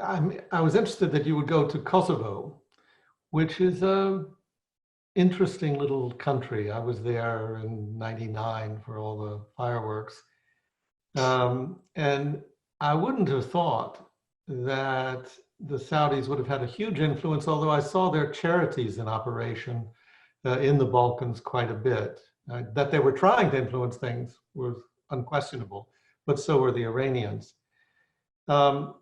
I was interested that you would go to Kosovo, which is a interesting little country. I was there in '99 for all the fireworks. And I wouldn't have thought that the Saudis would have had a huge influence, although I saw their charities in operation in the Balkans quite a bit. That they were trying to influence things was unquestionable, but so were the Iranians. Um,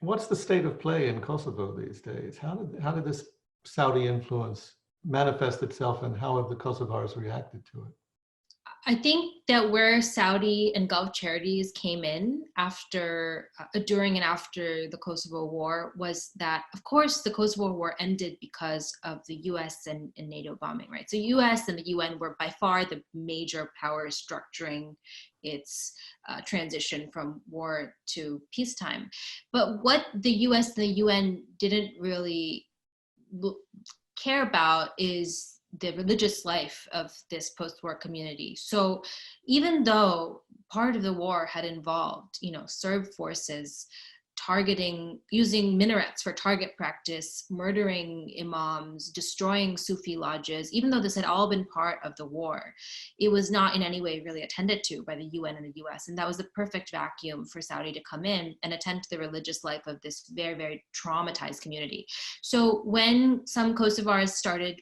what's the state of play in Kosovo these days? How did this Saudi influence manifest itself, and how have the Kosovars reacted to it? I think that where Saudi and Gulf charities came in after, during and after the Kosovo War was that, of course, the Kosovo War ended because of the US and NATO bombing, right? So US and the UN were by far the major powers structuring its transition from war to peacetime. But what the US and the UN didn't really care about is the religious life of this post-war community. So even though part of the war had involved, Serb forces using minarets for target practice, murdering imams, destroying Sufi lodges, even though this had all been part of the war, it was not in any way really attended to by the UN and the US. And that was the perfect vacuum for Saudi to come in and attend to the religious life of this very, very traumatized community. So when some Kosovars started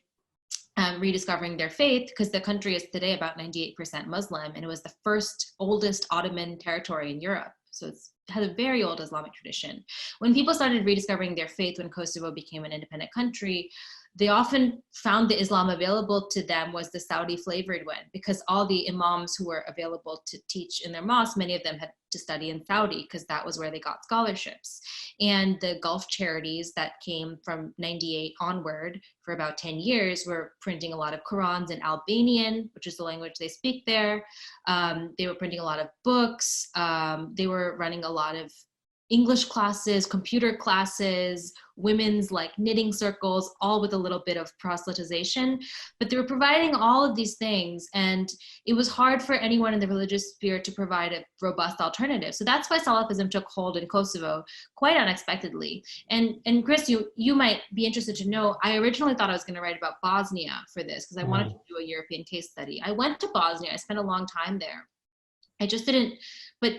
rediscovering their faith, because the country is today about 98% Muslim, and it was the first oldest Ottoman territory in Europe. So it has a very old Islamic tradition. When people started rediscovering their faith when Kosovo became an independent country, they often found the Islam available to them was the Saudi flavored one, because all the imams who were available to teach in their mosque, many of them had to study in Saudi because that was where they got scholarships. And the Gulf charities that came from 98 onward for about 10 years were printing a lot of Qurans in Albanian, which is the language they speak there. They were printing a lot of books. They were running a lot of English classes, computer classes, women's like knitting circles, all with a little bit of proselytization. But they were providing all of these things, and it was hard for anyone in the religious sphere to provide a robust alternative. So that's why Salafism took hold in Kosovo quite unexpectedly. And Chris, you might be interested to know, I originally thought I was going to write about Bosnia for this because I wanted to do a European case study. I went to Bosnia. I spent a long time there. I just didn't, but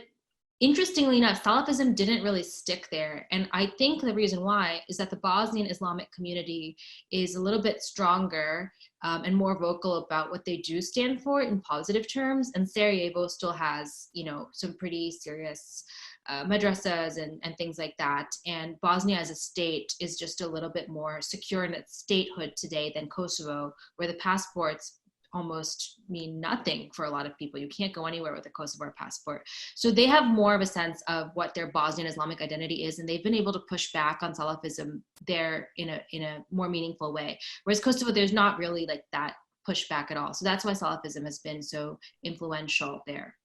interestingly enough, Salafism didn't really stick there. And I think the reason why is that the Bosnian Islamic community is a little bit stronger and more vocal about what they do stand for in positive terms. And Sarajevo still has, some pretty serious madrasas and things like that. And Bosnia as a state is just a little bit more secure in its statehood today than Kosovo, where the passports almost mean nothing for a lot of people. You can't go anywhere with a Kosovo passport. So they have more of a sense of what their Bosnian Islamic identity is, and they've been able to push back on Salafism there in a more meaningful way. Whereas Kosovo, there's not really like that pushback at all. So that's why Salafism has been so influential there.